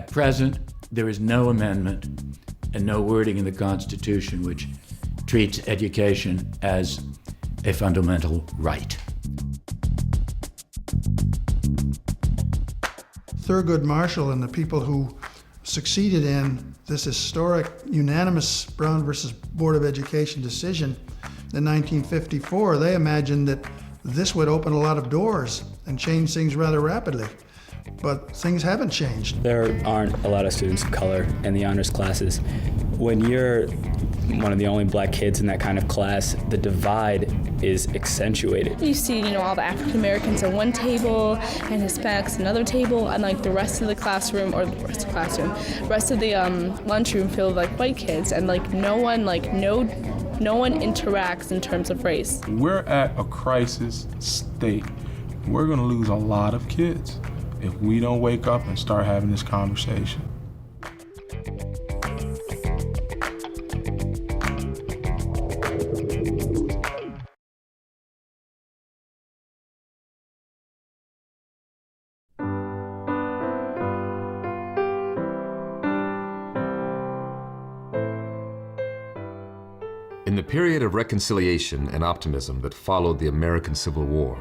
At present, there is no amendment and no wording in the Constitution which treats education as a fundamental right. Thurgood Marshall and the people who succeeded in this historic unanimous Brown versus Board of Education decision in 1954, they imagined that this would open a lot of doors and change things rather rapidly. But things haven't changed. There aren't a lot of students of color in the honors classes. When you're one of the only black kids in that kind of class, the divide is accentuated. You see, all the African Americans at one table and Hispanics at another table, and like the rest of the classroom, or the rest of the lunchroom filled with like white kids, and like no one interacts in terms of race. We're at a crisis state. We're gonna lose a lot of kids if we don't wake up and start having this conversation. In the period of reconciliation and optimism that followed the American Civil War,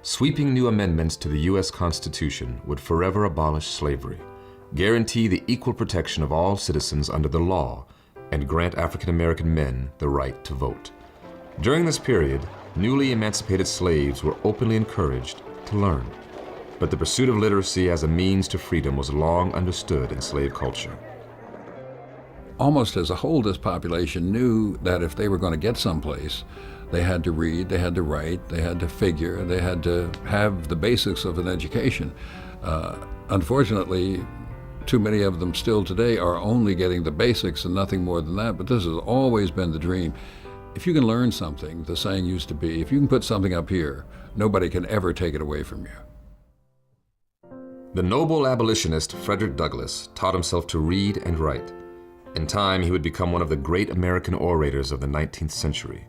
sweeping new amendments to the U.S. Constitution would forever abolish slavery, guarantee the equal protection of all citizens under the law, and grant African American men the right to vote. During this period, newly emancipated slaves were openly encouraged to learn, but the pursuit of literacy as a means to freedom was long understood in slave culture. Almost as a whole, this population knew that if they were going to get someplace, they had to read, they had to write, they had to figure, they had to have the basics of an education. Unfortunately, too many of them still today are only getting the basics and nothing more than that, but this has always been the dream. If you can learn something, the saying used to be, if you can put something up here, nobody can ever take it away from you. The noble abolitionist Frederick Douglass taught himself to read and write. In time, he would become one of the great American orators of the 19th century.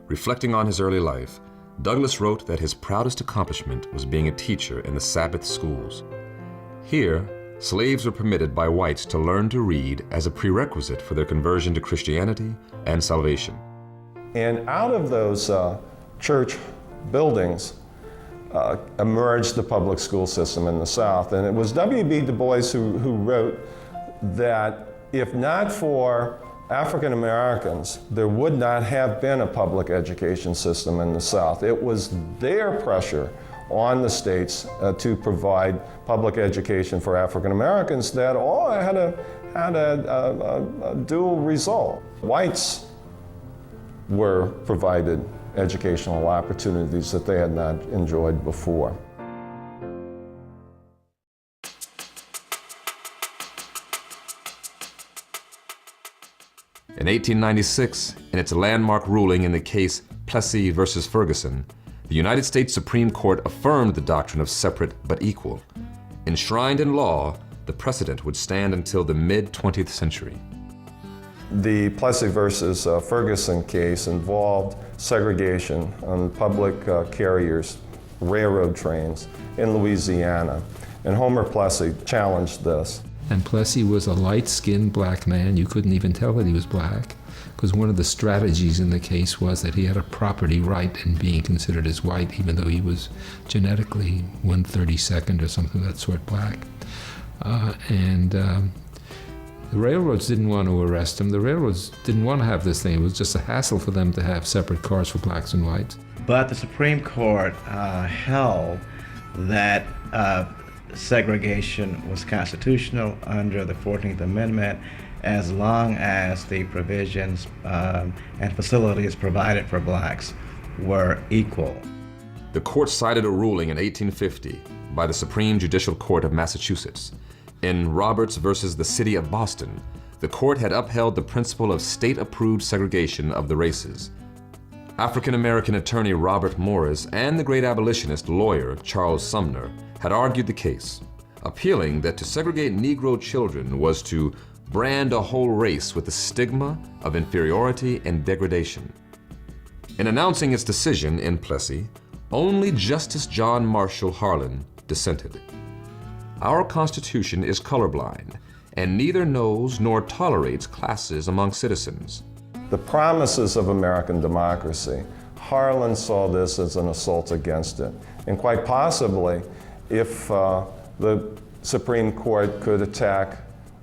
Reflecting on his early life, Douglass wrote that his proudest accomplishment was being a teacher in the Sabbath schools. Here, slaves were permitted by whites to learn to read as a prerequisite for their conversion to Christianity and salvation. And out of those church buildings emerged the public school system in the South. And it was W.B. Du Bois who wrote that if not for African Americans, there would not have been a public education system in the South. It was their pressure on the states to provide public education for African Americans that all had a dual result. Whites were provided educational opportunities that they had not enjoyed before. In 1896, in its landmark ruling in the case Plessy versus Ferguson, the United States Supreme Court affirmed the doctrine of separate but equal. Enshrined in law, the precedent would stand until the mid-20th century. The Plessy versus Ferguson case involved segregation on public carriers, railroad trains in Louisiana, and Homer Plessy challenged this. And Plessy was a light-skinned black man. You couldn't even tell that he was black, because one of the strategies in the case was that he had a property right in being considered as white, even though he was genetically 1/32 or something of that sort black. The railroads didn't want to arrest him. The railroads didn't want to have this thing. It was just a hassle for them to have separate cars for blacks and whites. But the Supreme Court held that segregation was constitutional under the 14th Amendment as long as the provisions and facilities provided for blacks were equal. The court cited a ruling in 1850 by the Supreme Judicial Court of Massachusetts. In Roberts versus the City of Boston, the court had upheld the principle of state-approved segregation of the races. African-American attorney Robert Morris and the great abolitionist lawyer Charles Sumner had argued the case, appealing that to segregate Negro children was to brand a whole race with the stigma of inferiority and degradation. In announcing its decision in Plessy, only Justice John Marshall Harlan dissented. Our Constitution is colorblind and neither knows nor tolerates classes among citizens. The promises of American democracy, Harlan saw this as an assault against it. And quite possibly, if the Supreme Court could attack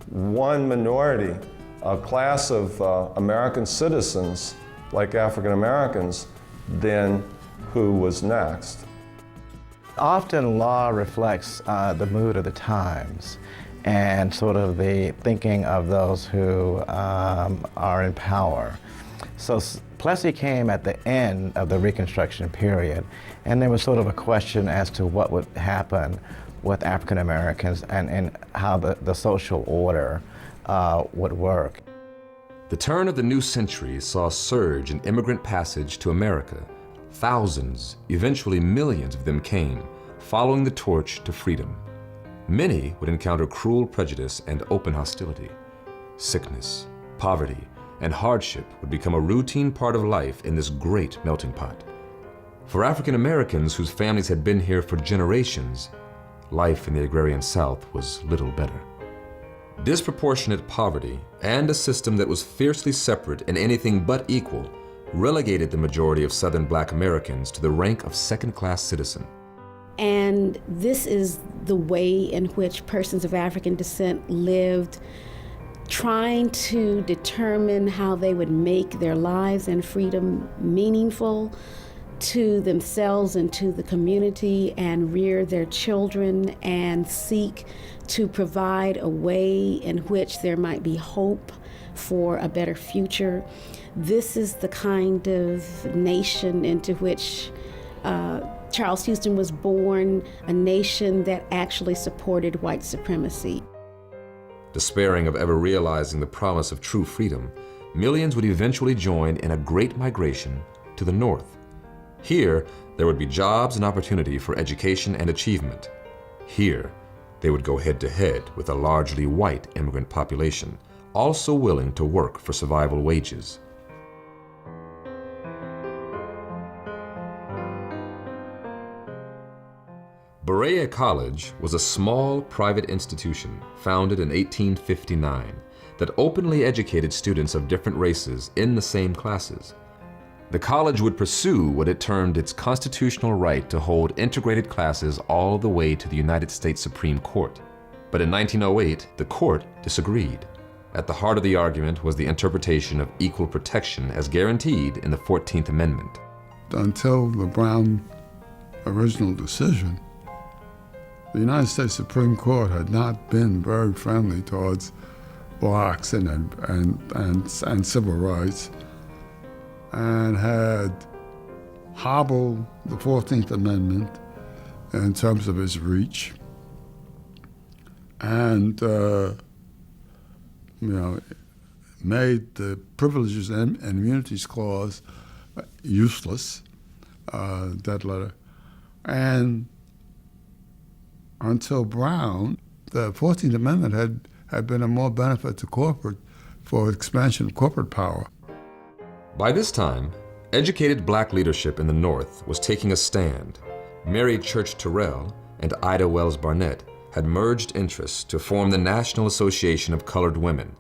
one minority, a class of American citizens, like African Americans, then who was next? Often law reflects the mood of the times and sort of the thinking of those who are in power. So Plessy came at the end of the Reconstruction period, and there was sort of a question as to what would happen with African Americans and how the social order would work. The turn of the new century saw a surge in immigrant passage to America. Thousands, eventually millions of them came, following the torch to freedom. Many would encounter cruel prejudice and open hostility. Sickness, poverty, and hardship would become a routine part of life in this great melting pot. For African Americans whose families had been here for generations, life in the agrarian South was little better. Disproportionate poverty and a system that was fiercely separate and anything but equal relegated the majority of Southern Black Americans to the rank of second-class citizen. And this is the way in which persons of African descent lived, trying to determine how they would make their lives and freedom meaningful to themselves and to the community, and rear their children and seek to provide a way in which there might be hope for a better future. This is the kind of nation into which Charles Houston was born, a nation that actually supported white supremacy. Despairing of ever realizing the promise of true freedom, millions would eventually join in a great migration to the North. Here, there would be jobs and opportunity for education and achievement. Here, they would go head-to-head with a largely white immigrant population, also willing to work for survival wages. Berea College was a small private institution founded in 1859 that openly educated students of different races in the same classes. The college would pursue what it termed its constitutional right to hold integrated classes all the way to the United States Supreme Court. But in 1908, the court disagreed. At the heart of the argument was the interpretation of equal protection as guaranteed in the 14th Amendment. Until the Brown original decision, the United States Supreme Court had not been very friendly towards blacks and civil rights, and had hobbled the 14th Amendment in terms of its reach, and made the Privileges and Immunities Clause useless, that letter. And until Brown, the 14th Amendment had been a more benefit to corporate for expansion of corporate power. By this time, educated black leadership in the North was taking a stand. Mary Church Terrell and Ida Wells Barnett had merged interests to form the National Association of Colored Women.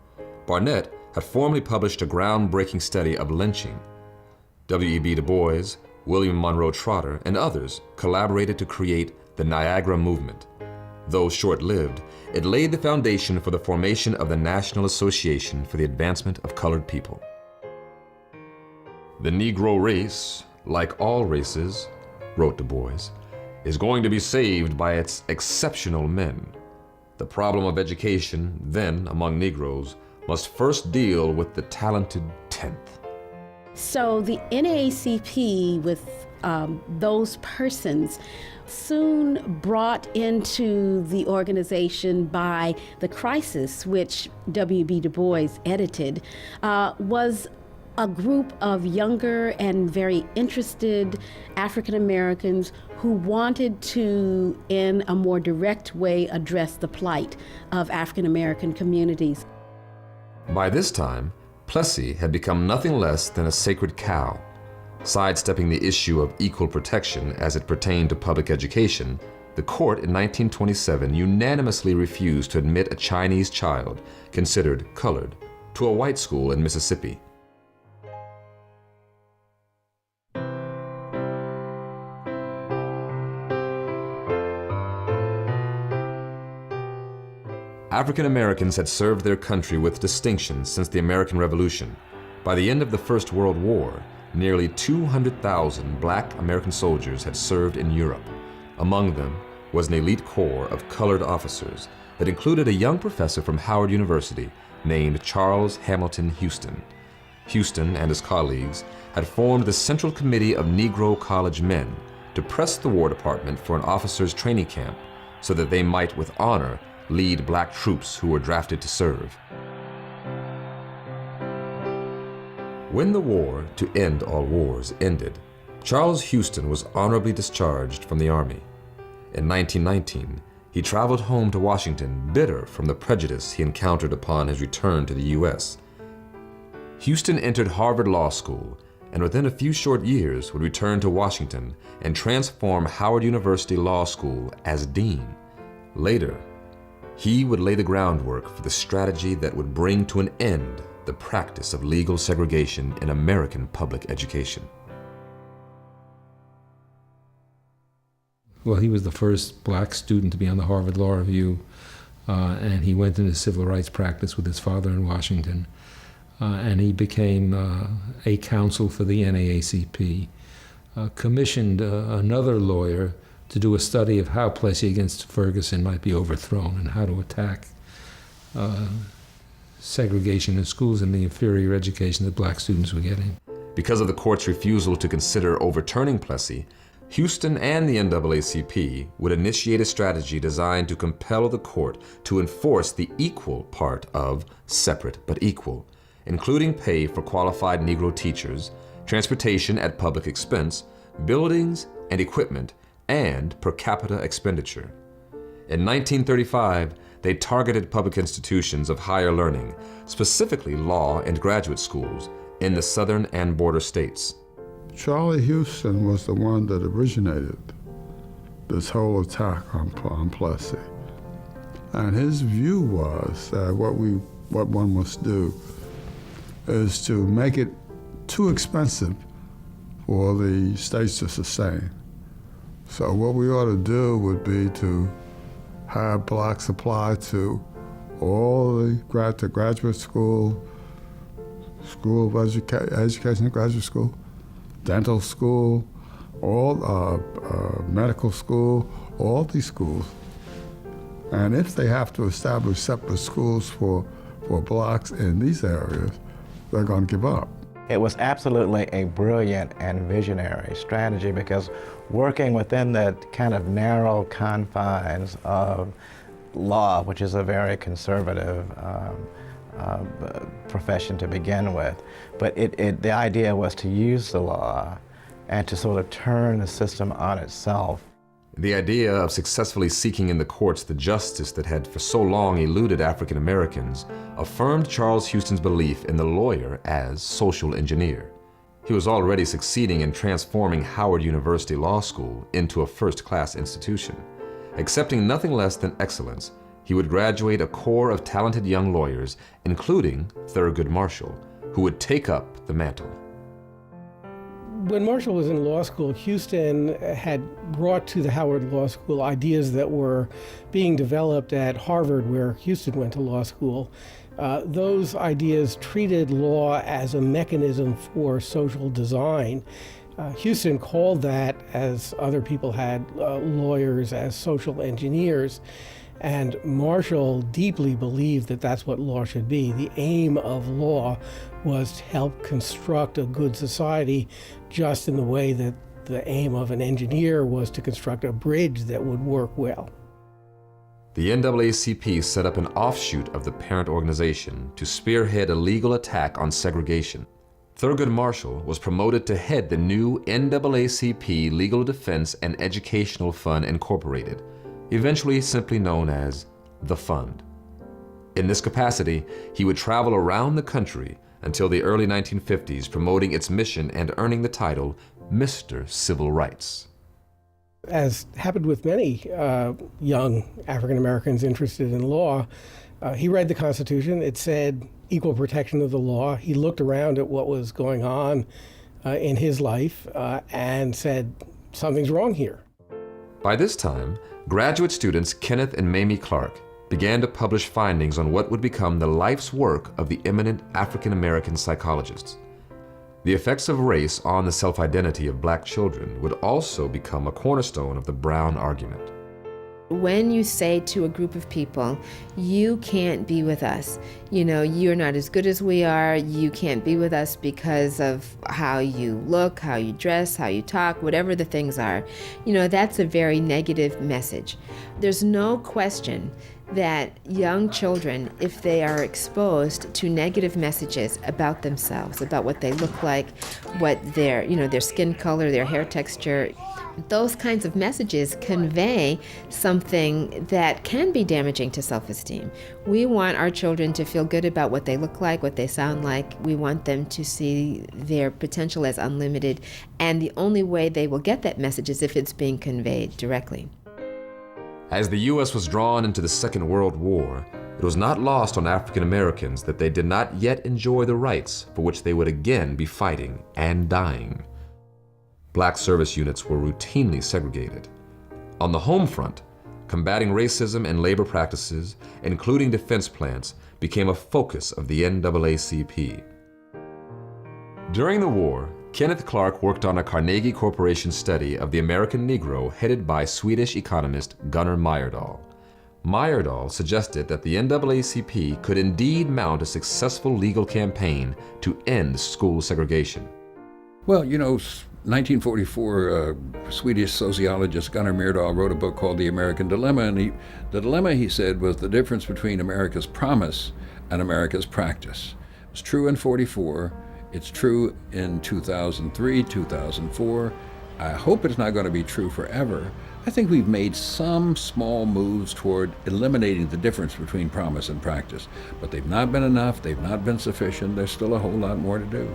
Barnett had formerly published a groundbreaking study of lynching. W.E.B. Du Bois, William Monroe Trotter, and others collaborated to create the Niagara Movement. Though short-lived, it laid the foundation for the formation of the National Association for the Advancement of Colored People. The Negro race, like all races, wrote Du Bois, is going to be saved by its exceptional men. The problem of education, then, among Negroes, must first deal with the talented 10th. So the NAACP, with those persons, soon brought into the organization by The Crisis, which W.B. Du Bois edited, was a group of younger and very interested African Americans who wanted to, in a more direct way, address the plight of African American communities. By this time, Plessy had become nothing less than a sacred cow. Sidestepping the issue of equal protection as it pertained to public education, the court in 1927 unanimously refused to admit a Chinese child, considered colored, to a white school in Mississippi. African Americans had served their country with distinction since the American Revolution. By the end of the First World War, nearly 200,000 black American soldiers had served in Europe. Among them was an elite corps of colored officers that included a young professor from Howard University named Charles Hamilton Houston. Houston and his colleagues had formed the Central Committee of Negro College Men to press the War Department for an officers' training camp so that they might with honor lead black troops who were drafted to serve. When the war to end all wars ended, Charles Houston was honorably discharged from the Army. In 1919, he traveled home to Washington, bitter from the prejudice he encountered upon his return to the U.S. Houston entered Harvard Law School, and within a few short years would return to Washington and transform Howard University Law School as dean. Later, he would lay the groundwork for the strategy that would bring to an end the practice of legal segregation in American public education. Well, he was the first black student to be on the Harvard Law Review, and he went into civil rights practice with his father in Washington, and he became a counsel for the NAACP, commissioned another lawyer to do a study of how Plessy against Ferguson might be overthrown and how to attack segregation in schools and the inferior education that black students were getting. Because of the court's refusal to consider overturning Plessy, Houston and the NAACP would initiate a strategy designed to compel the court to enforce the equal part of separate but equal, including pay for qualified Negro teachers, transportation at public expense, buildings and equipment, and per capita expenditure. In 1935, they targeted public institutions of higher learning, specifically law and graduate schools, in the southern and border states. Charlie Houston was the one that originated this whole attack on Plessy. And his view was that what one must do is to make it too expensive for the states to sustain. So what we ought to do would be to have blacks apply to all the graduate school, school of education, graduate school, dental school, all medical school, all these schools. And if they have to establish separate schools for blacks in these areas, they're going to give up. It was absolutely a brilliant and visionary strategy because working within the kind of narrow confines of law, which is a very conservative profession to begin with, but the idea was to use the law and to sort of turn the system on itself. The idea of successfully seeking in the courts the justice that had for so long eluded African Americans affirmed Charles Houston's belief in the lawyer as social engineer. He was already succeeding in transforming Howard University Law School into a first-class institution. Accepting nothing less than excellence, he would graduate a corps of talented young lawyers, including Thurgood Marshall, who would take up the mantle. When Marshall was in law school, Houston had brought to the Howard Law School ideas that were being developed at Harvard, where Houston went to law school. Those ideas treated law as a mechanism for social design. Houston called that, as other people had lawyers, as social engineers. And Marshall deeply believed that that's what law should be. The aim of law was to help construct a good society, just in the way that the aim of an engineer was to construct a bridge that would work well. The NAACP set up an offshoot of the parent organization to spearhead a legal attack on segregation. Thurgood Marshall was promoted to head the new NAACP Legal Defense and Educational Fund Incorporated, eventually simply known as the Fund. In this capacity, he would travel around the country until the early 1950s, promoting its mission and earning the title Mr. Civil Rights. As happened with many young African Americans interested in law, he read the Constitution. It said equal protection of the law. He looked around at what was going on in his life and said, something's wrong here. By this time, graduate students Kenneth and Mamie Clark began to publish findings on what would become the life's work of the eminent African American psychologists. The effects of race on the self-identity of black children would also become a cornerstone of the Brown argument. When you say to a group of people, you can't be with us, you're not as good as we are, you can't be with us because of how you look, how you dress, how you talk, whatever the things are, that's a very negative message. There's no question that young children, if they are exposed to negative messages about themselves, about what they look like, what their skin color, their hair texture, those kinds of messages convey something that can be damaging to self-esteem. We want our children to feel good about what they look like, what they sound like. We want them to see their potential as unlimited, and the only way they will get that message is if it's being conveyed directly. As the U.S. was drawn into the Second World War, it was not lost on African Americans that they did not yet enjoy the rights for which they would again be fighting and dying. Black service units were routinely segregated. On the home front, combating racism and labor practices, including defense plants, became a focus of the NAACP. During the war, Kenneth Clark worked on a Carnegie Corporation study of the American Negro headed by Swedish economist Gunnar Myrdal. Myrdal suggested that the NAACP could indeed mount a successful legal campaign to end school segregation. Well, 1944, Swedish sociologist Gunnar Myrdal wrote a book called The American Dilemma, and the dilemma, he said, was the difference between America's promise and America's practice. It was true in 44. It's true in 2003, 2004. I hope it's not going to be true forever. I think we've made some small moves toward eliminating the difference between promise and practice, but they've not been enough, they've not been sufficient, there's still a whole lot more to do.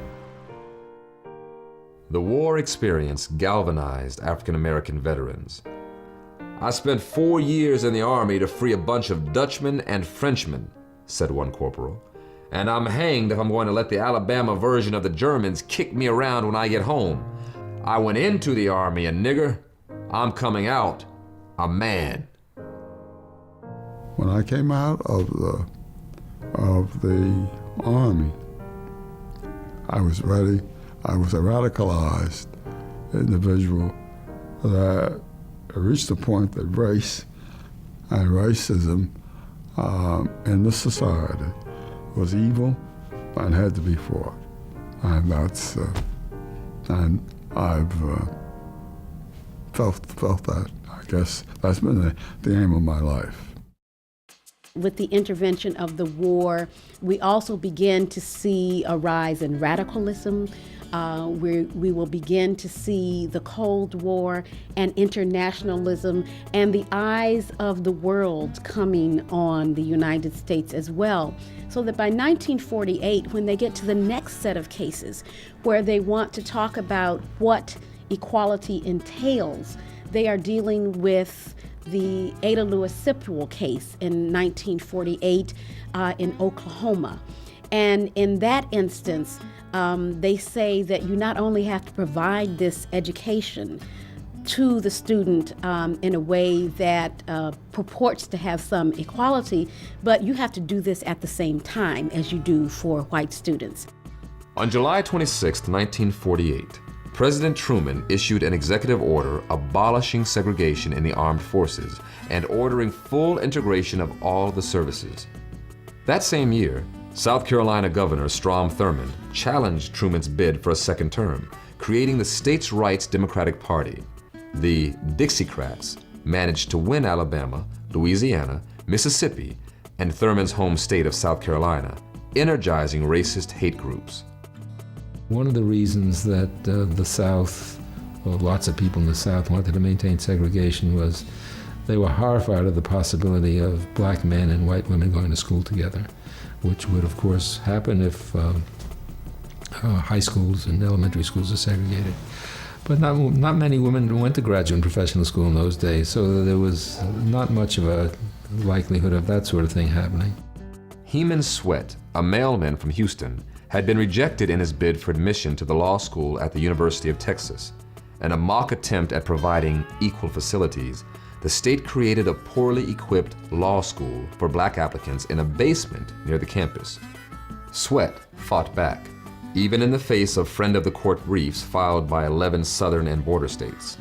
The war experience galvanized African American veterans. I spent 4 years in the Army to free a bunch of Dutchmen and Frenchmen, said one corporal. And I'm hanged if I'm going to let the Alabama version of the Germans kick me around when I get home. I went into the Army a nigger. I'm coming out a man. When I came out of the Army, I was ready. I was a radicalized individual that reached the point that race and racism in the society was evil and had to be fought. And that's, and I've felt that. I guess that's been the aim of my life. With the intervention of the war, we also begin to see a rise in radicalism. We will begin to see the Cold War and internationalism and the eyes of the world coming on the United States as well. So that by 1948, when they get to the next set of cases where they want to talk about what equality entails, they are dealing with the Ada Lewis Sipwell case in 1948 in Oklahoma. And in that instance, they say that you not only have to provide this education to the student in a way that purports to have some equality, but you have to do this at the same time as you do for white students. On July 26, 1948, President Truman issued an executive order abolishing segregation in the armed forces and ordering full integration of all the services. That same year, South Carolina Governor Strom Thurmond challenged Truman's bid for a second term, creating the States' Rights Democratic Party. The Dixiecrats managed to win Alabama, Louisiana, Mississippi, and Thurmond's home state of South Carolina, energizing racist hate groups. One of the reasons that the South, or lots of people in the South, wanted to maintain segregation was they were horrified of the possibility of black men and white women going to school together, which would, of course, happen if high schools and elementary schools are segregated. But not many women went to graduate and professional school in those days, so there was not much of a likelihood of that sort of thing happening. Heman Sweat, a mailman from Houston, had been rejected in his bid for admission to the law school at the University of Texas. In a mock attempt at providing equal facilities, the state created a poorly equipped law school for black applicants in a basement near the campus. Sweat fought back, even in the face of friend of the court briefs filed by 11 southern and border states.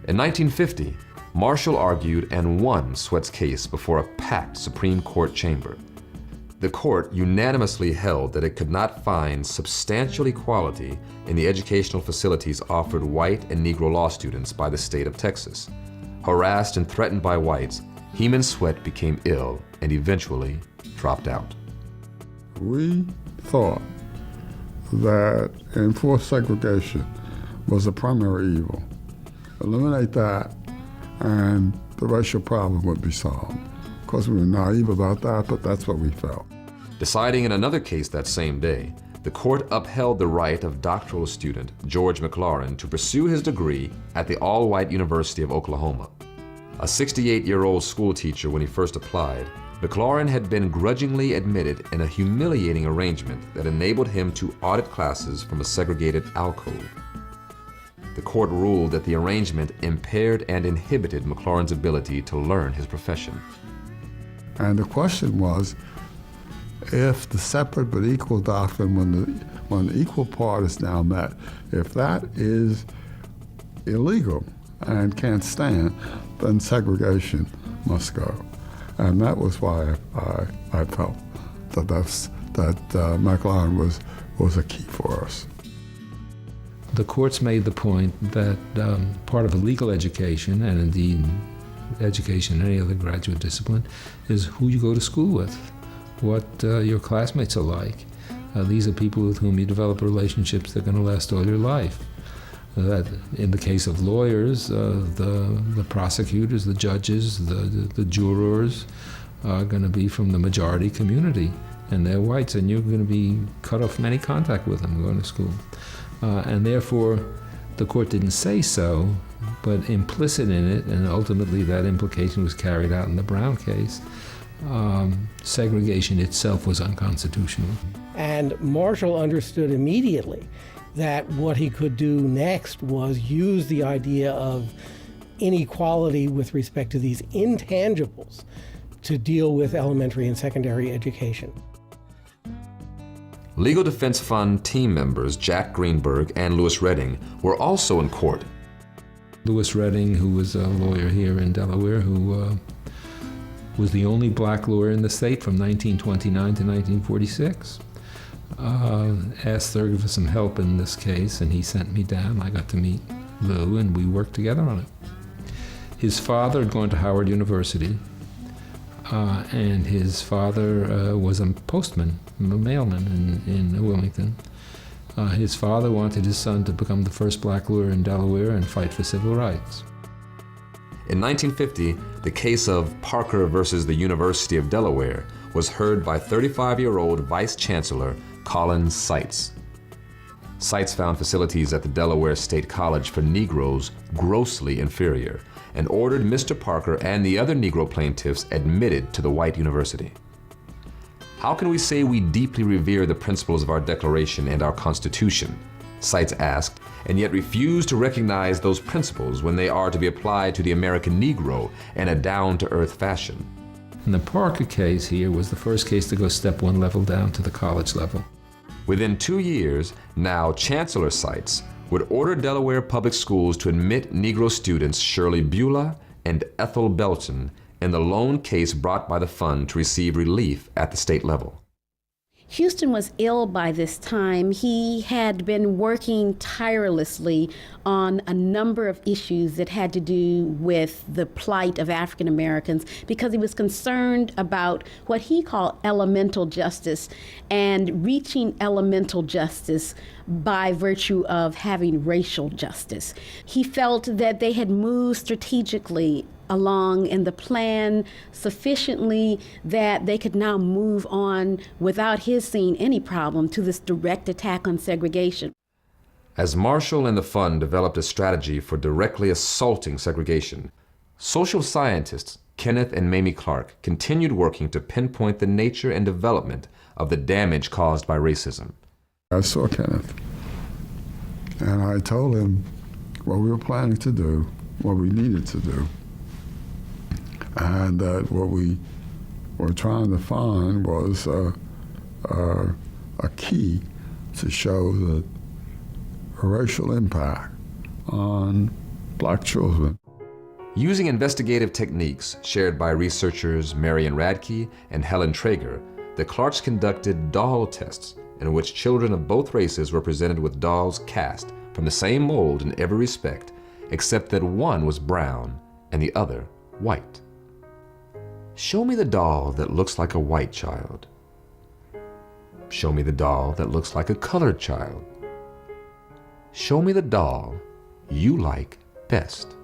In 1950, Marshall argued and won Sweat's case before a packed Supreme Court chamber. The court unanimously held that it could not find substantial equality in the educational facilities offered white and Negro law students by the state of Texas. Harassed and threatened by whites, Heman Sweat became ill and eventually dropped out. We thought that enforced segregation was the primary evil. Eliminate that, and the racial problem would be solved. Of course, we were naive about that, but that's what we felt. Deciding in another case that same day, the court upheld the right of doctoral student George McLaurin to pursue his degree at the all-white University of Oklahoma. A 68-year-old school teacher when he first applied, McLaurin had been grudgingly admitted in a humiliating arrangement that enabled him to audit classes from a segregated alcove. The court ruled that the arrangement impaired and inhibited McLaurin's ability to learn his profession. And the question was, if the separate but equal doctrine, when the equal part is now met, if that is illegal and can't stand, then segregation must go. And that was why I felt that McLaurin was a key for us. The courts made the point that part of a legal education, and indeed education in any other graduate discipline, is who you go to school with, what your classmates are like. These are people with whom you develop relationships that are going to last all your life. That in the case of lawyers, the prosecutors, the judges, the jurors are going to be from the majority community, and they're whites, and you're going to be cut off from any contact with them going to school. And therefore, the court didn't say so, but implicit in it, and ultimately that implication was carried out in the Brown case, segregation itself was unconstitutional. And Marshall understood immediately that what he could do next was use the idea of inequality with respect to these intangibles to deal with elementary and secondary education. Legal Defense Fund team members Jack Greenberg and Lewis Redding were also in court. Lewis Redding, who was a lawyer here in Delaware, who was the only black lawyer in the state from 1929 to 1946. Asked Thurgood for some help in this case, and he sent me down. I got to meet Lou, and we worked together on it. His father had gone to Howard University, and his father was a postman, a mailman in Wilmington. His father wanted his son to become the first black lawyer in Delaware and fight for civil rights. In 1950, the case of Parker versus the University of Delaware was heard by 35-year-old Vice Chancellor Colin Seitz. Seitz found facilities at the Delaware State College for Negroes grossly inferior and ordered Mr. Parker and the other Negro plaintiffs admitted to the white university. How can we say we deeply revere the principles of our Declaration and our Constitution, Seitz asked, and yet refuse to recognize those principles when they are to be applied to the American Negro in a down-to-earth fashion? And the Parker case here was the first case to go step one level down to the college level. Within 2 years, now Chancellor Seitz would order Delaware public schools to admit Negro students Shirley Beulah and Ethel Belton in the lone case brought by the fund to receive relief at the state level. Houston was ill by this time. He had been working tirelessly on a number of issues that had to do with the plight of African Americans because he was concerned about what he called elemental justice and reaching elemental justice by virtue of having racial justice. He felt that they had moved strategically along in the plan sufficiently that they could now move on without his seeing any problem to this direct attack on segregation. As Marshall and the fund developed a strategy for directly assaulting segregation, social scientists Kenneth and Mamie Clark continued working to pinpoint the nature and development of the damage caused by racism. I saw Kenneth, and I told him what we were planning to do, what we needed to do, and that what we were trying to find was a key to show the racial impact on black children. Using investigative techniques shared by researchers Marian Radke and Helen Traeger, the Clarks conducted doll tests in which children of both races were presented with dolls cast from the same mold in every respect, except that one was brown and the other white. Show me the doll that looks like a white child. Show me the doll that looks like a colored child. Show me the doll you like best.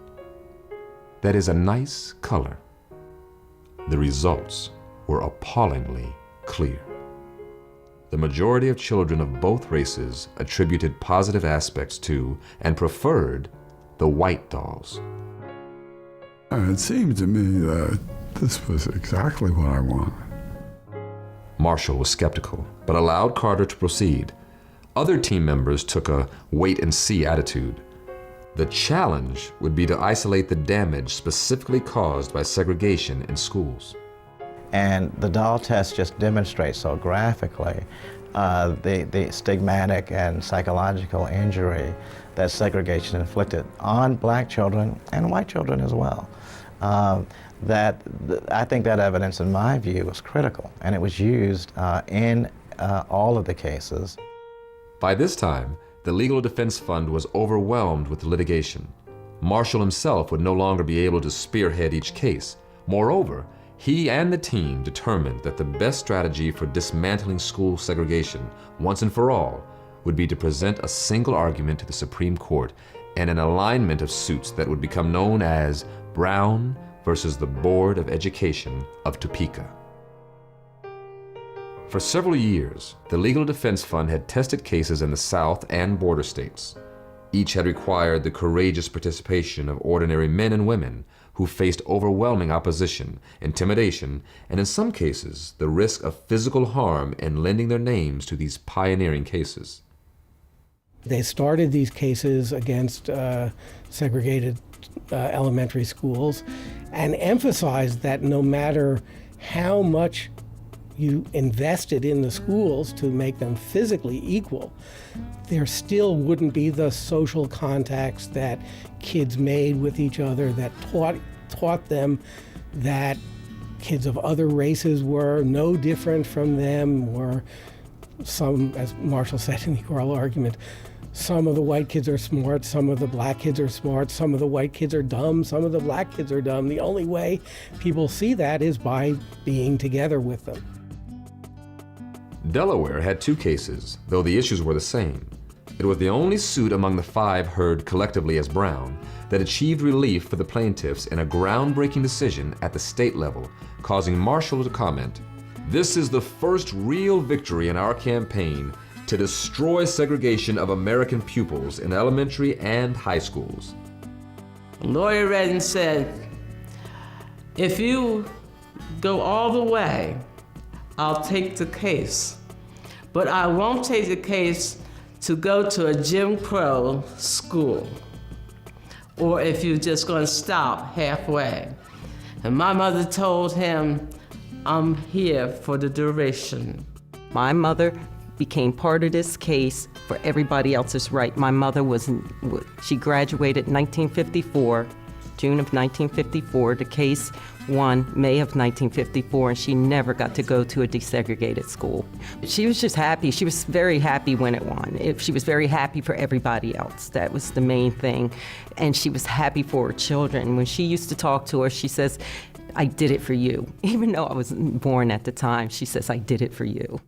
That is a nice color. The results were appallingly clear. The majority of children of both races attributed positive aspects to and preferred the white dolls. And it seemed to me that this was exactly what I wanted. Marshall was skeptical, but allowed Carter to proceed. Other team members took a wait-and-see attitude. The challenge would be to isolate the damage specifically caused by segregation in schools. And the doll test just demonstrates so graphically the stigmatic and psychological injury that segregation inflicted on black children and white children as well. I think that evidence, in my view, was critical, and it was used in all of the cases. By this time, the Legal Defense Fund was overwhelmed with litigation. Marshall himself would no longer be able to spearhead each case. Moreover, he and the team determined that the best strategy for dismantling school segregation, once and for all, would be to present a single argument to the Supreme Court and an alignment of suits that would become known as Brown versus the Board of Education of Topeka. For several years, the Legal Defense Fund had tested cases in the South and border states. Each had required the courageous participation of ordinary men and women who faced overwhelming opposition, intimidation, and in some cases, the risk of physical harm in lending their names to these pioneering cases. They started these cases against segregated elementary schools and emphasized that no matter how much you invested in the schools to make them physically equal, there still wouldn't be the social contacts that kids made with each other that taught them that kids of other races were no different from them, or some, as Marshall said in the oral argument, some of the white kids are smart, some of the black kids are smart, some of the white kids are dumb, some of the black kids are dumb. The only way people see that is by being together with them. Delaware had two cases, though the issues were the same. It was the only suit among the five heard collectively as Brown that achieved relief for the plaintiffs in a groundbreaking decision at the state level, causing Marshall to comment, "This is the first real victory in our campaign to destroy segregation of American pupils in elementary and high schools." Lawyer Redden said, "If you go all the way, I'll take the case. But I won't take the case to go to a Jim Crow school, or if you're just going to stop halfway." And my mother told him, "I'm here for the duration." My mother became part of this case for everybody else's right. My mother she graduated in 1954, June of 1954. The case won May of 1954, and she never got to go to a desegregated school. She was just happy. She was very happy when it won. She was very happy for everybody else. That was the main thing. And she was happy for her children. When she used to talk to her, she says, "I did it for you." Even though I wasn't born at the time, she says, "I did it for you."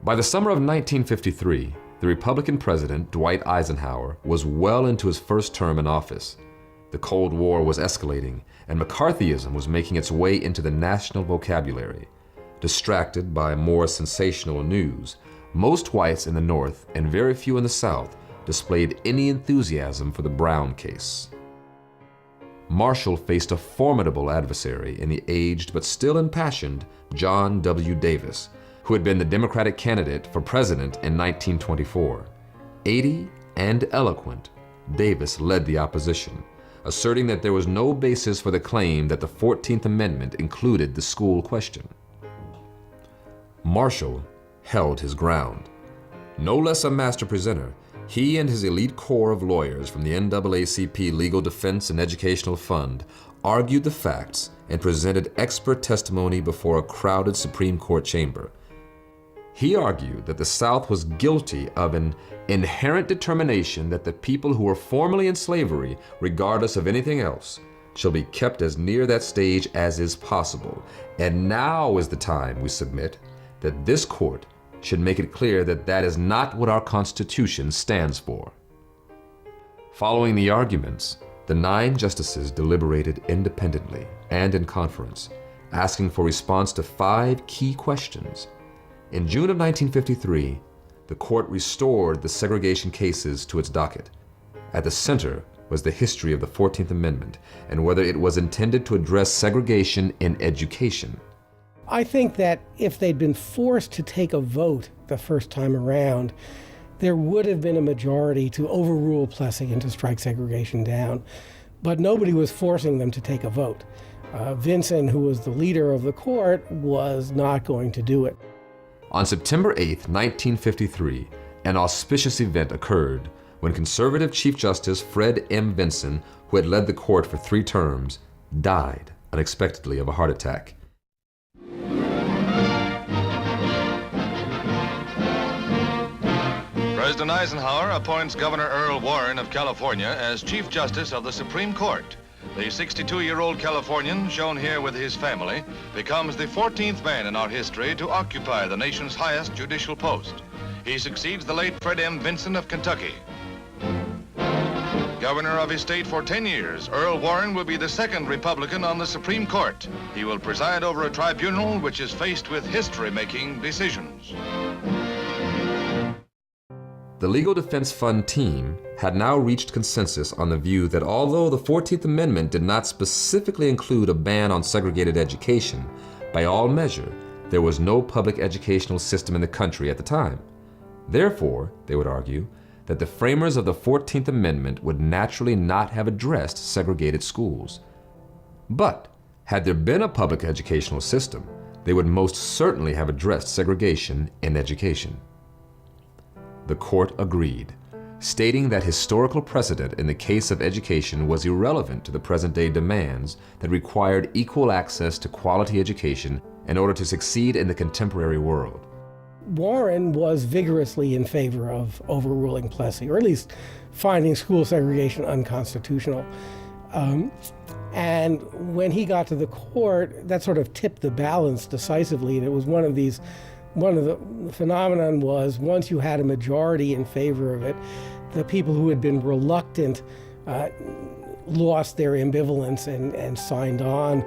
By the summer of 1953, the Republican president, Dwight Eisenhower, was well into his first term in office. The Cold War was escalating, and McCarthyism was making its way into the national vocabulary. Distracted by more sensational news, most whites in the North and very few in the South displayed any enthusiasm for the Brown case. Marshall faced a formidable adversary in the aged but still impassioned John W. Davis, who had been the Democratic candidate for president in 1924. 80 and eloquent, Davis led the opposition, asserting that there was no basis for the claim that the 14th Amendment included the school question. Marshall held his ground. No less a master presenter, he and his elite corps of lawyers from the NAACP Legal Defense and Educational Fund argued the facts and presented expert testimony before a crowded Supreme Court chamber. He argued that the South was guilty of an inherent determination that the people who were formerly in slavery, regardless of anything else, shall be kept as near that stage as is possible. And now is the time, we submit, that this court should make it clear that that is not what our Constitution stands for. Following the arguments, the 9 justices deliberated independently and in conference, asking for response to 5 key questions. In June of 1953, the court restored the segregation cases to its docket. At the center was the history of the 14th Amendment and whether it was intended to address segregation in education. I think that if they'd been forced to take a vote the first time around, there would have been a majority to overrule Plessy and to strike segregation down. But nobody was forcing them to take a vote. Vinson, who was the leader of the court, was not going to do it. On September 8, 1953, an auspicious event occurred when conservative Chief Justice Fred M. Vinson, who had led the court for 3 terms, died unexpectedly of a heart attack. President Eisenhower appoints Governor Earl Warren of California as Chief Justice of the Supreme Court. The 62-year-old Californian, shown here with his family, becomes the 14th man in our history to occupy the nation's highest judicial post. He succeeds the late Fred M. Vinson of Kentucky. Governor of his state for 10 years, Earl Warren will be the 2nd Republican on the Supreme Court. He will preside over a tribunal which is faced with history-making decisions. The Legal Defense Fund team had now reached consensus on the view that although the 14th Amendment did not specifically include a ban on segregated education, by all measure, there was no public educational system in the country at the time. Therefore, they would argue, that the framers of the 14th Amendment would naturally not have addressed segregated schools. But had there been a public educational system, they would most certainly have addressed segregation in education. The court agreed, stating that historical precedent in the case of education was irrelevant to the present-day demands that required equal access to quality education in order to succeed in the contemporary world. Warren was vigorously in favor of overruling Plessy, or at least finding school segregation unconstitutional. And when he got to the court, that sort of tipped the balance decisively, and it was one of the phenomenon was once you had a majority in favor of it, the people who had been reluctant lost their ambivalence and signed on.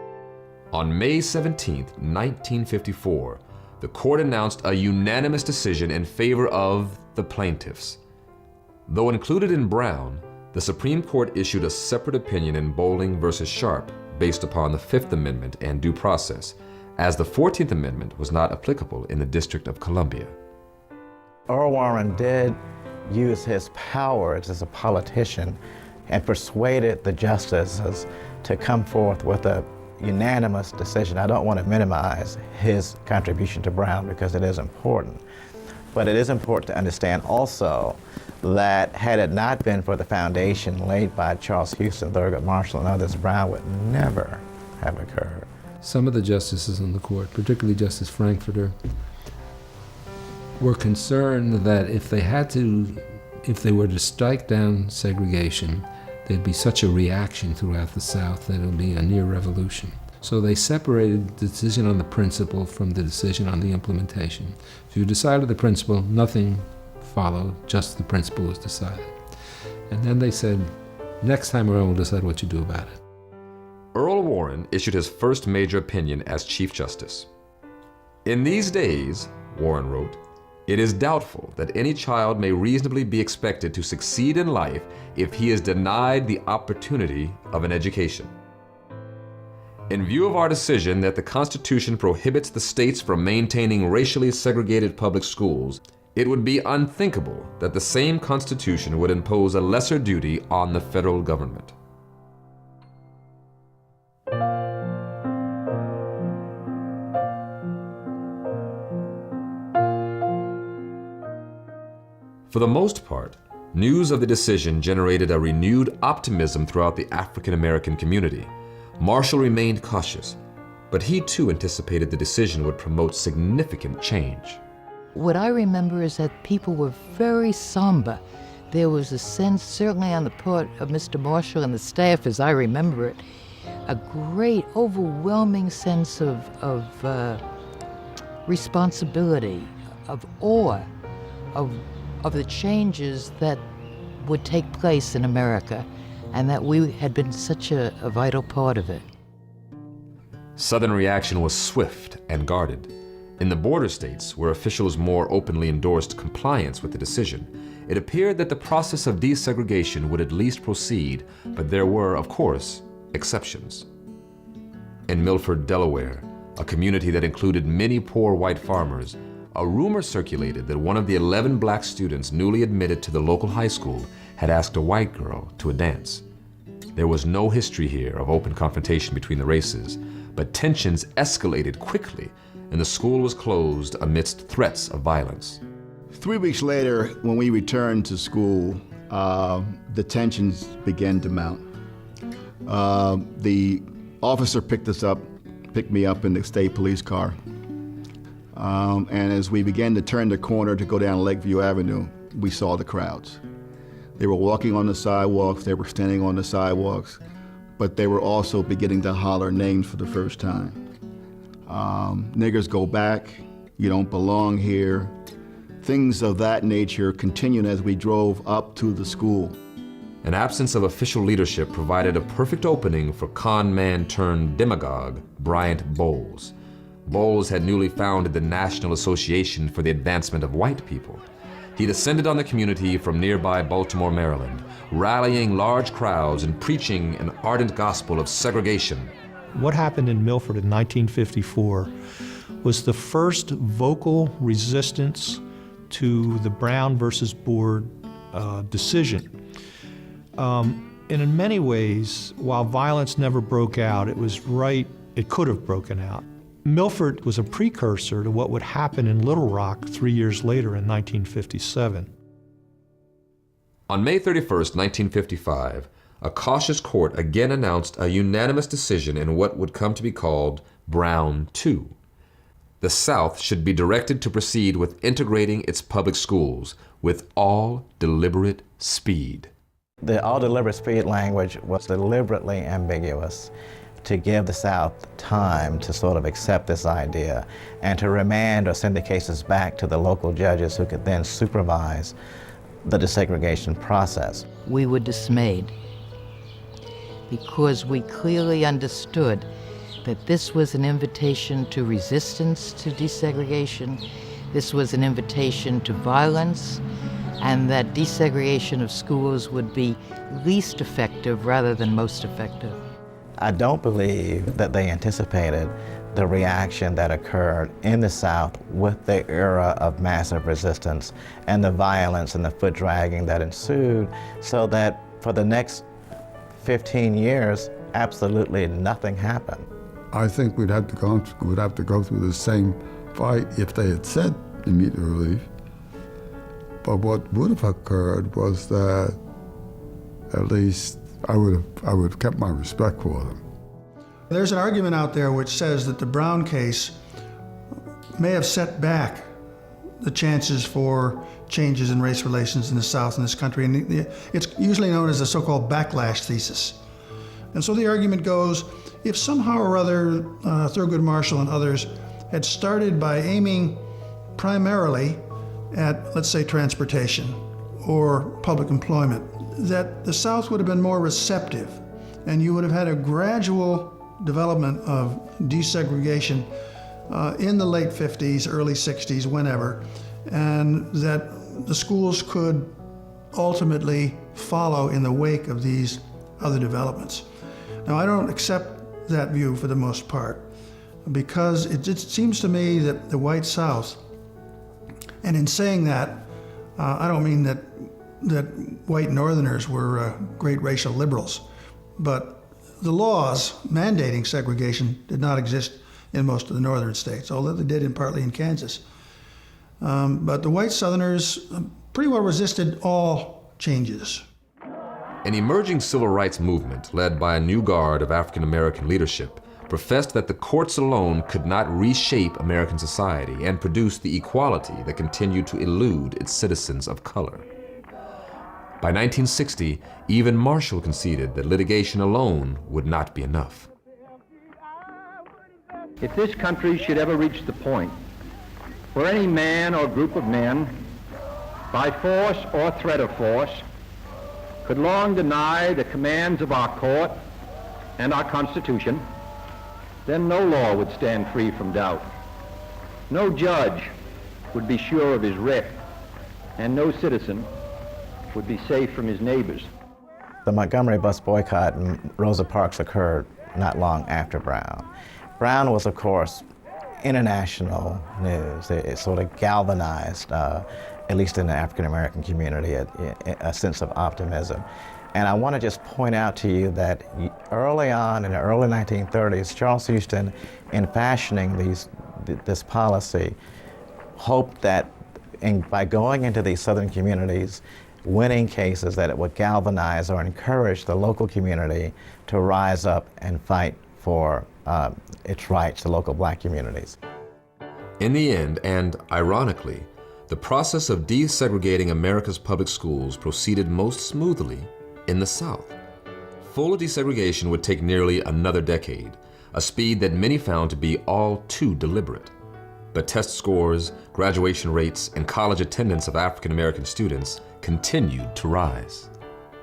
On May 17, 1954, the court announced a unanimous decision in favor of the plaintiffs. Though included in Brown, the Supreme Court issued a separate opinion in Bowling versus Sharp based upon the 5th Amendment and due process, as the 14th Amendment was not applicable in the District of Columbia. Earl Warren did use his powers as a politician and persuaded the justices to come forth with a unanimous decision. I don't want to minimize his contribution to Brown because it is important. But it is important to understand also that had it not been for the foundation laid by Charles Houston, Thurgood Marshall, and others, Brown would never have occurred. Some of the justices on the court, particularly Justice Frankfurter, were concerned that if they were to strike down segregation, there'd be such a reaction throughout the South that it would be a near revolution. So they separated the decision on the principle from the decision on the implementation. If you decided the principle, nothing followed, just the principle was decided. And then they said, Next time around, we'll decide what you do about it. Earl Warren issued his first major opinion as Chief Justice. In these days, Warren wrote, it is doubtful that any child may reasonably be expected to succeed in life if he is denied the opportunity of an education. In view of our decision that the Constitution prohibits the states from maintaining racially segregated public schools, it would be unthinkable that the same Constitution would impose a lesser duty on the federal government. For the most part, news of the decision generated a renewed optimism throughout the African American community. Marshall remained cautious, but he too anticipated the decision would promote significant change. What I remember is that people were very somber. There was a sense, certainly on the part of Mr. Marshall and the staff, as I remember it, a great, overwhelming sense of responsibility, of awe, of the changes that would take place in America, and that we had been such a vital part of it. Southern reaction was swift and guarded. In the border states, where officials more openly endorsed compliance with the decision, it appeared that the process of desegregation would at least proceed, but there were, of course, exceptions. In Milford, Delaware, a community that included many poor white farmers, a rumor circulated that one of the 11 black students newly admitted to the local high school had asked a white girl to a dance. There was no history here of open confrontation between the races, but tensions escalated quickly, and the school was closed amidst threats of violence. 3 weeks later, when we returned to school, the tensions began to mount. The officer picked me up in the state police car. And as we began to turn the corner to go down Lakeview Avenue, we saw the crowds. They were walking on the sidewalks, they were standing on the sidewalks, but they were also beginning to holler names for the first time. Niggers go back, you don't belong here. Things of that nature continued as we drove up to the school. An absence of official leadership provided a perfect opening for con man turned demagogue Bryant Bowles. Bowles had newly founded the National Association for the Advancement of White People. He descended on the community from nearby Baltimore, Maryland, rallying large crowds and preaching an ardent gospel of segregation. What happened in Milford in 1954 was the first vocal resistance to the Brown versus Board decision. And in many ways, while violence never broke out, it could have broken out. Milford was a precursor to what would happen in Little Rock 3 years later in 1957. On May 31st, 1955, a cautious court again announced a unanimous decision in what would come to be called Brown 2. The South should be directed to proceed with integrating its public schools with all deliberate speed. The all deliberate speed language was deliberately ambiguous to give the South time to sort of accept this idea and to remand or send the cases back to the local judges who could then supervise the desegregation process. We were dismayed because we clearly understood that this was an invitation to resistance to desegregation, this was an invitation to violence, and that desegregation of schools would be least effective rather than most effective. I don't believe that they anticipated the reaction that occurred in the South with the era of massive resistance and the violence and the foot dragging that ensued, so that for the next 15 years, absolutely nothing happened. I think we'd have to go through the same fight if they had said immediate relief. But what would have occurred was that at least I would have kept my respect for them. There's an argument out there which says that the Brown case may have set back the chances for changes in race relations in the South in this country, and it's usually known as the so-called backlash thesis. And so the argument goes, if somehow or other Thurgood Marshall and others had started by aiming primarily at, let's say, transportation or public employment, that the South would have been more receptive, and you would have had a gradual development of desegregation in the late 50s, early 60s, whenever, and that the schools could ultimately follow in the wake of these other developments. Now, I don't accept that view for the most part, because it just seems to me that the white South, and in saying that, I don't mean that white Northerners were great racial liberals, but the laws mandating segregation did not exist in most of the northern states, although they did partly in Kansas. But the white Southerners pretty well resisted all changes. An emerging civil rights movement led by a new guard of African American leadership professed that the courts alone could not reshape American society and produce the equality that continued to elude its citizens of color. By 1960, even Marshall conceded that litigation alone would not be enough. If this country should ever reach the point where any man or group of men, by force or threat of force, could long deny the commands of our court and our Constitution, then no law would stand free from doubt. No judge would be sure of his writ, and no citizen would be safe from his neighbors. The Montgomery bus boycott in Rosa Parks occurred not long after Brown. Brown was, of course, international news. It sort of galvanized, at least in the African American community, a sense of optimism. And I want to just point out to you that early on in the early 1930s, Charles Houston, in fashioning this policy, hoped that by going into these southern communities, winning cases, that it would galvanize or encourage the local community to rise up and fight for its rights, the local black communities. In the end, and ironically, the process of desegregating America's public schools proceeded most smoothly in the South. Full desegregation would take nearly another decade, a speed that many found to be all too deliberate. But test scores, graduation rates, and college attendance of African American students continued to rise.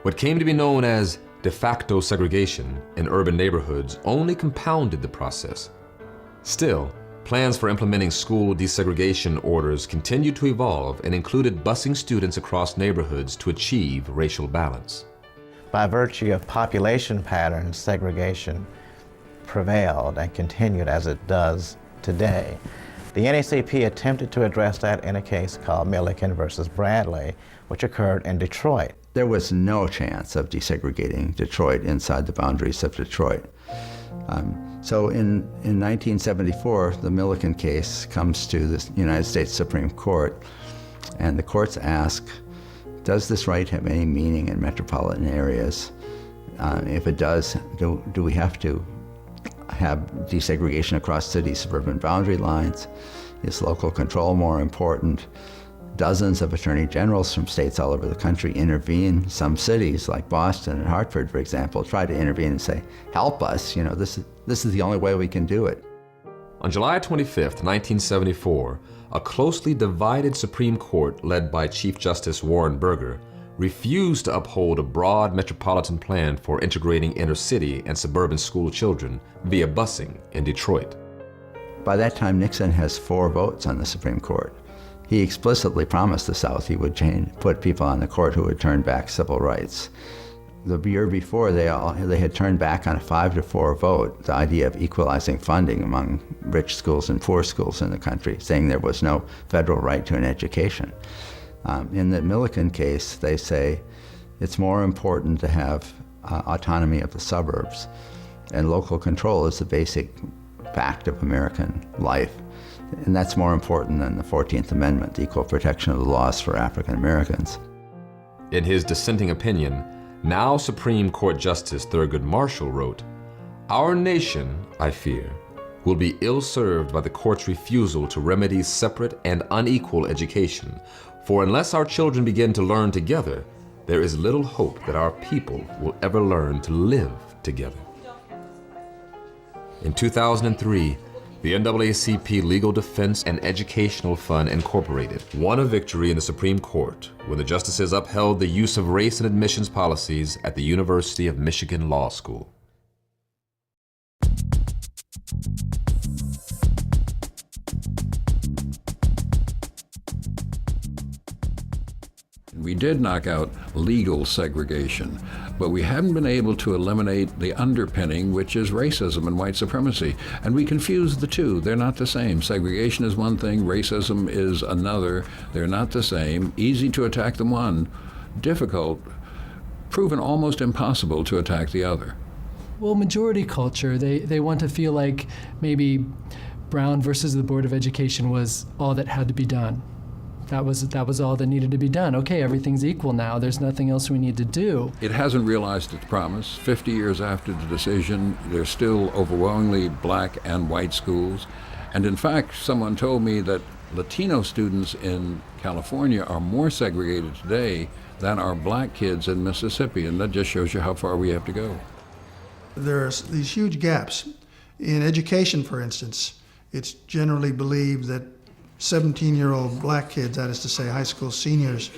What came to be known as de facto segregation in urban neighborhoods only compounded the process. Still, plans for implementing school desegregation orders continued to evolve and included busing students across neighborhoods to achieve racial balance. By virtue of population patterns, segregation prevailed and continued as it does today. The NAACP attempted to address that in a case called Milliken versus Bradley, which occurred in Detroit. There was no chance of desegregating Detroit inside the boundaries of Detroit. So in 1974, the Milliken case comes to the United States Supreme Court, and the courts ask, does this right have any meaning in metropolitan areas? If it does, do we have to have desegregation across city suburban boundary lines? Is local control more important? Dozens of attorney generals from states all over the country intervene. Some cities, like Boston and Hartford, for example, try to intervene and say, help us, this is the only way we can do it. On July 25, 1974, a closely divided Supreme Court led by Chief Justice Warren Burger refused to uphold a broad metropolitan plan for integrating inner city and suburban school children via busing in Detroit. By that time, Nixon has 4 votes on the Supreme Court. He explicitly promised the South he would put people on the court who would turn back civil rights. The year before, they had turned back on a 5-4 vote the idea of equalizing funding among rich schools and poor schools in the country, saying there was no federal right to an education. In the Milliken case, they say it's more important to have autonomy of the suburbs, and local control is the basic fact of American life. And that's more important than the 14th Amendment, the equal protection of the laws for African Americans. In his dissenting opinion, now Supreme Court Justice Thurgood Marshall wrote, "Our nation, I fear, will be ill-served by the court's refusal to remedy separate and unequal education, for unless our children begin to learn together, there is little hope that our people will ever learn to live together." In 2003, The NAACP Legal Defense and Educational Fund Incorporated won a victory in the Supreme Court when the justices upheld the use of race in admissions policies at the University of Michigan Law School. We did knock out legal segregation, but we haven't been able to eliminate the underpinning, which is racism and white supremacy. And we confuse the two. They're not the same. Segregation is one thing, racism is another. They're not the same. Easy to attack the one, difficult, proven almost impossible to attack the other. Well, majority culture, they want to feel like maybe Brown versus the Board of Education was all that had to be done. That was all that needed to be done. Okay, everything's equal now. There's nothing else we need to do. It hasn't realized its promise. 50 years after the decision, there's still overwhelmingly black and white schools. And in fact, someone told me that Latino students in California are more segregated today than are black kids in Mississippi, and that just shows you how far we have to go. There's these huge gaps. In education, for instance, it's generally believed that 17-year-old black kids, that is to say high school seniors,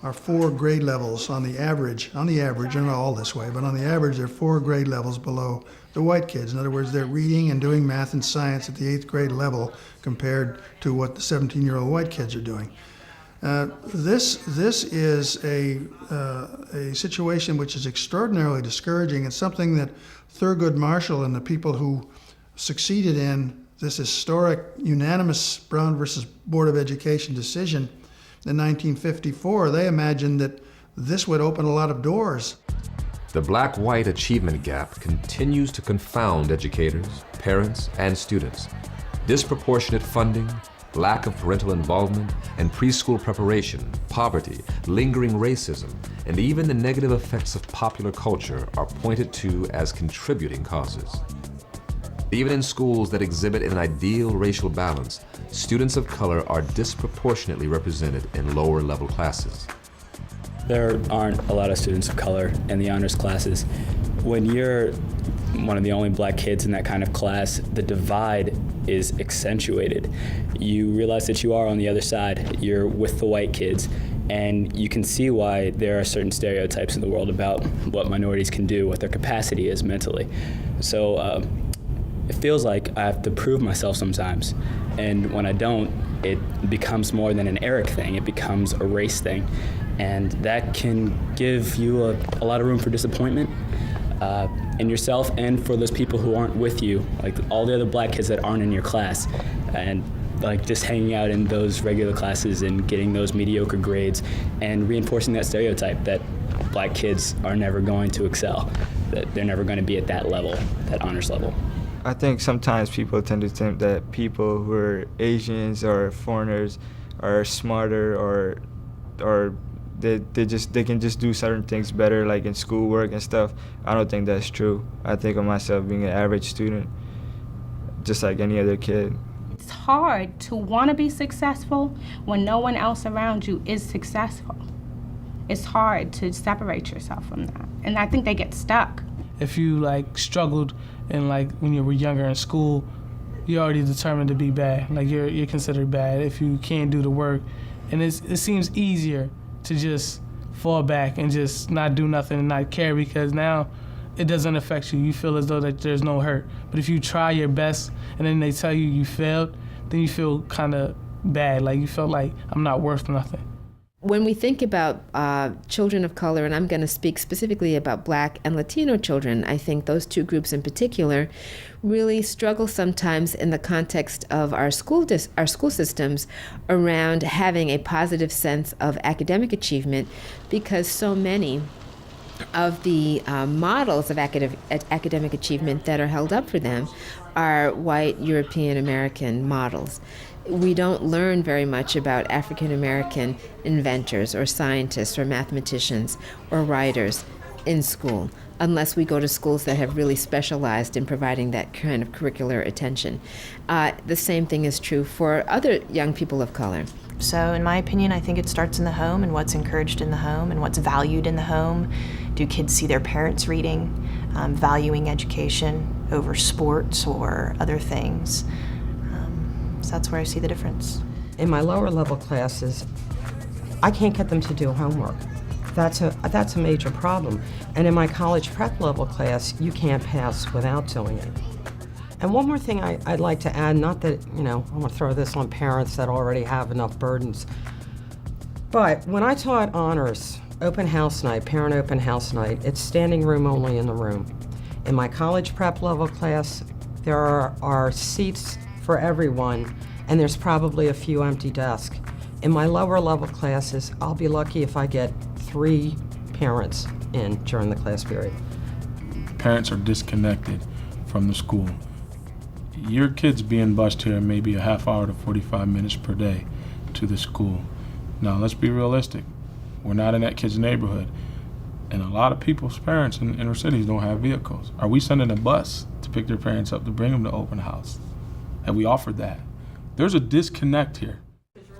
are 4 grade levels on the average, they're not all this way, but on the average they're 4 grade levels below the white kids. In other words, they're reading and doing math and science at the 8th grade level compared to what the 17-year-old white kids are doing. This is a situation which is extraordinarily discouraging. It's something that Thurgood Marshall and the people who succeeded in this historic unanimous Brown versus Board of Education decision in 1954, they imagined that this would open a lot of doors. The black-white achievement gap continues to confound educators, parents, and students. Disproportionate funding, lack of parental involvement, and preschool preparation, poverty, lingering racism, and even the negative effects of popular culture are pointed to as contributing causes. Even in schools that exhibit an ideal racial balance, students of color are disproportionately represented in lower level classes. There aren't a lot of students of color in the honors classes. When you're one of the only black kids in that kind of class, the divide is accentuated. You realize that you are on the other side. You're with the white kids, and you can see why there are certain stereotypes in the world about what minorities can do, what their capacity is mentally. So it feels like I have to prove myself sometimes, and when I don't, it becomes more than an Eric thing, it becomes a race thing, and that can give you a lot of room for disappointment in yourself and for those people who aren't with you, like all the other black kids that aren't in your class, and like just hanging out in those regular classes and getting those mediocre grades and reinforcing that stereotype that black kids are never going to excel, that they're never going to be at that level, that honors level. I think sometimes people tend to think that people who are Asians or foreigners are smarter or they can just do certain things better, like in schoolwork and stuff. I don't think that's true. I think of myself being an average student, just like any other kid. It's hard to want to be successful when no one else around you is successful. It's hard to separate yourself from that, and I think they get stuck. If you struggled and when you were younger in school, you're already determined to be bad. You're considered bad if you can't do the work, and it seems easier to just fall back and just not do nothing and not care, because now it doesn't affect you. You feel as though that there's no hurt. But if you try your best and then they tell you failed, then you feel kind of bad. You feel like I'm not worth nothing. When we think about children of color, and I'm going to speak specifically about Black and Latino children, I think those two groups in particular really struggle sometimes in the context of our school systems around having a positive sense of academic achievement, because so many of the models of academic achievement that are held up for them are white European American models. We don't learn very much about African American inventors or scientists or mathematicians or writers in school, unless we go to schools that have really specialized in providing that kind of curricular attention. The same thing is true for other young people of color. So in my opinion, I think it starts in the home and what's encouraged in the home and what's valued in the home. Do kids see their parents reading, valuing education over sports or other things? So that's where I see the difference. In my lower level classes, I can't get them to do homework. That's a major problem. And in my college prep level class, you can't pass without doing it. And one more thing I'd like to add, not that, I want to throw this on parents that already have enough burdens, but when I taught honors, open house night, parent open house night, it's standing room only in the room. In my college prep level class, there are seats for everyone, and there's probably a few empty desks. In my lower level classes, I'll be lucky if I get 3 parents in during the class period. Parents are disconnected from the school. Your kid's being bused here maybe a half hour to 45 minutes per day to the school. Now, let's be realistic. We're not in that kid's neighborhood. And a lot of people's parents in inner cities don't have vehicles. Are we sending a bus to pick their parents up to bring them to open house? Have we offered that? There's a disconnect here.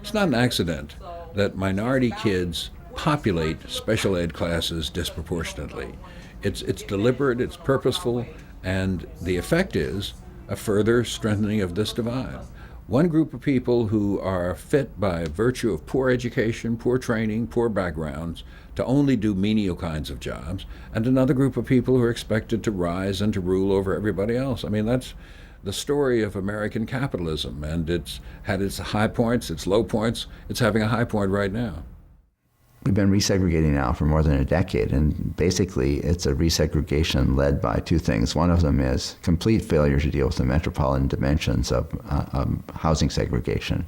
It's not an accident that minority kids populate special ed classes disproportionately. It's deliberate, it's purposeful, and the effect is a further strengthening of this divide. One group of people who are fit by virtue of poor education, poor training, poor backgrounds to only do menial kinds of jobs, and another group of people who are expected to rise and to rule over everybody else. I mean, that's the story of American capitalism, and it's had its high points, its low points. It's having a high point right now. We've been resegregating now for more than a decade, and basically it's a resegregation led by 2 things. One of them is complete failure to deal with the metropolitan dimensions of housing segregation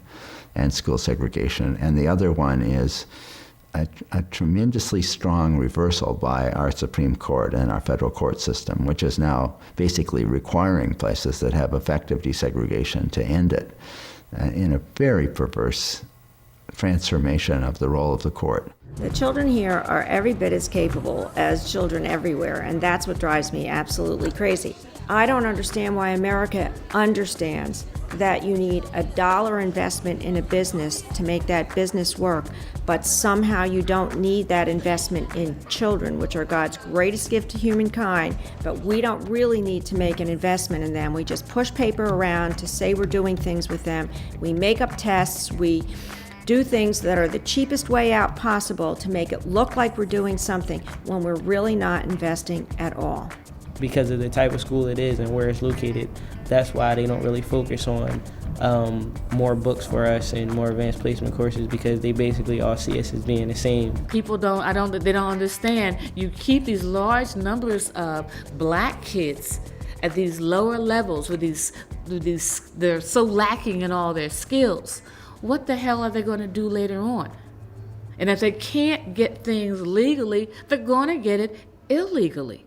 and school segregation, and the other one is a tremendously strong reversal by our Supreme Court and our federal court system, which is now basically requiring places that have effective desegregation to end it in a very perverse transformation of the role of the court. The children here are every bit as capable as children everywhere, and that's what drives me absolutely crazy. I don't understand why America understands that you need $1 investment in a business to make that business work, but somehow you don't need that investment in children, which are God's greatest gift to humankind, but we don't really need to make an investment in them. We just push paper around to say we're doing things with them. We make up tests. We do things that are the cheapest way out possible to make it look like we're doing something when we're really not investing at all. Because of the type of school it is and where it's located, that's why they don't really focus on more books for us and more advanced placement courses, because they basically all see us as being the same. People they don't understand. You keep these large numbers of black kids at these lower levels with these, they're so lacking in all their skills. What the hell are they going to do later on? And if they can't get things legally, they're going to get it illegally.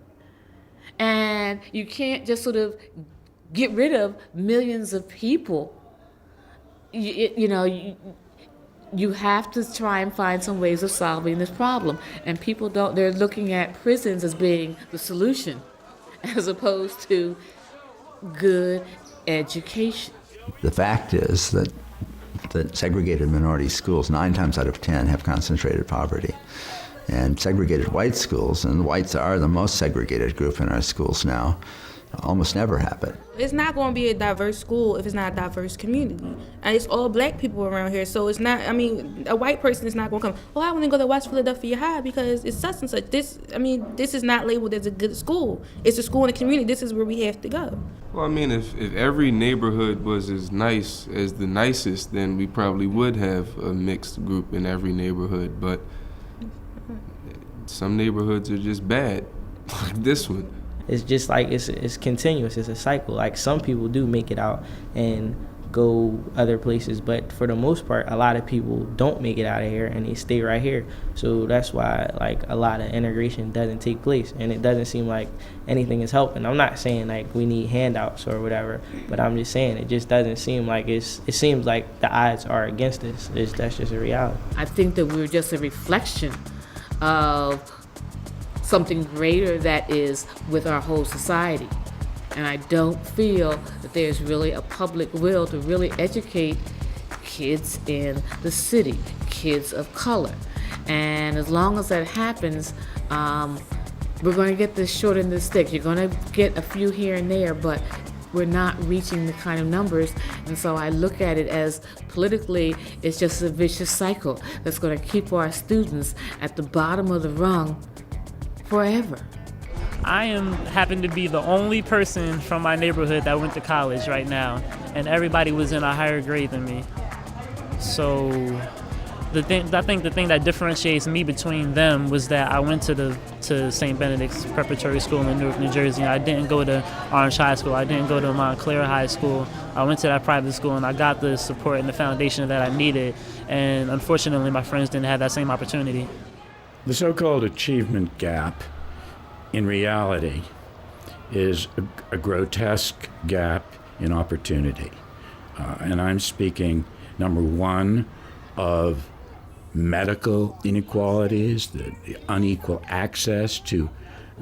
And you can't just sort of get rid of millions of people. You have to try and find some ways of solving this problem. And people they're looking at prisons as being the solution as opposed to good education. The fact is that segregated minority schools, 9 times out of 10, have concentrated poverty. And segregated white schools, and the whites are the most segregated group in our schools now, almost never have it. It's not going to be a diverse school if it's not a diverse community. And it's all black people around here, so it's not, a white person is not going to come, I want to go to West Philadelphia High because it's such and such. This is not labeled as a good school. It's a school in the community. This is where we have to go. Well, if every neighborhood was as nice as the nicest, then we probably would have a mixed group in every neighborhood, but some neighborhoods are just bad, like this one. It's just like it's continuous. It's a cycle. Like some people do make it out and go other places, but for the most part, a lot of people don't make it out of here and they stay right here. So that's why a lot of integration doesn't take place, and it doesn't seem like anything is helping. I'm not saying we need handouts or whatever, but I'm just saying it just doesn't seem like it seems like the odds are against us. That's just a reality. I think that we're just a reflection of something greater that is with our whole society. And I don't feel that there's really a public will to really educate kids in the city, kids of color. And as long as that happens, we're going to get this short end of the stick. You're going to get a few here and there, but we're not reaching the kind of numbers. And so I look at it as politically, it's just a vicious cycle that's going to keep our students at the bottom of the rung forever. I happen to be the only person from my neighborhood that went to college right now, and everybody was in a higher grade than me. So I think the thing that differentiates me between them was that I went to St. Benedict's Preparatory School in Newark, New Jersey. I didn't go to Orange High School. I didn't go to Montclair High School. I went to that private school, and I got the support and the foundation that I needed. And unfortunately, my friends didn't have that same opportunity. The so-called achievement gap, in reality, is a grotesque gap in opportunity. And I'm speaking, number one, of medical inequalities, the unequal access to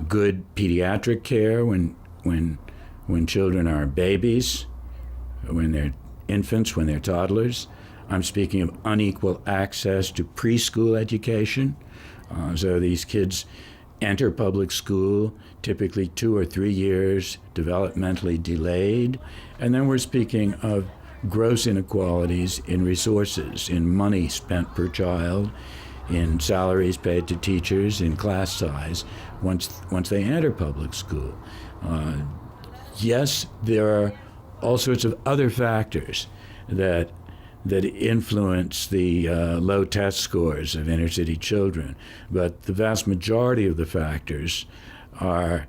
good pediatric care when children are babies, when they're infants, when they're toddlers. I'm speaking of unequal access to preschool education. So these kids enter public school, typically 2 or 3 years developmentally delayed. And then we're speaking of gross inequalities in resources, in money spent per child, in salaries paid to teachers, in class size, once they enter public school. Yes, there are all sorts of other factors that influence the low test scores of inner city children, but the vast majority of the factors are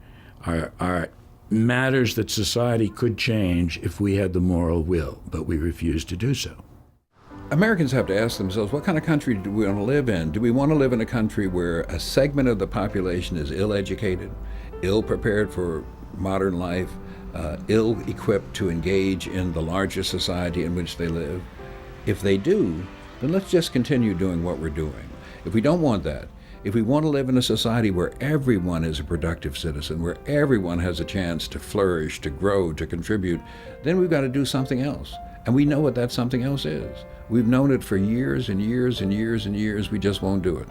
matters that society could change if we had the moral will, but we refuse to do so. Americans have to ask themselves, what kind of country do we want to live in? Do we want to live in a country where a segment of the population is ill-educated, ill-prepared for modern life, ill-equipped to engage in the larger society in which they live? If they do, then let's just continue doing what we're doing. If we don't want that, if we want to live in a society where everyone is a productive citizen, where everyone has a chance to flourish, to grow, to contribute, then we've got to do something else. And we know what that something else is. We've known it for years and years and years and years. We just won't do it.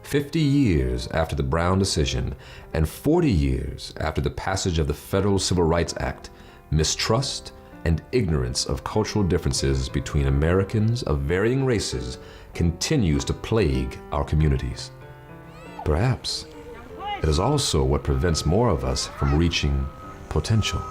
50 years after the Brown decision and 40 years after the passage of the Federal Civil Rights Act, mistrust and ignorance of cultural differences between Americans of varying races continues to plague our communities. Perhaps it is also what prevents more of us from reaching potential.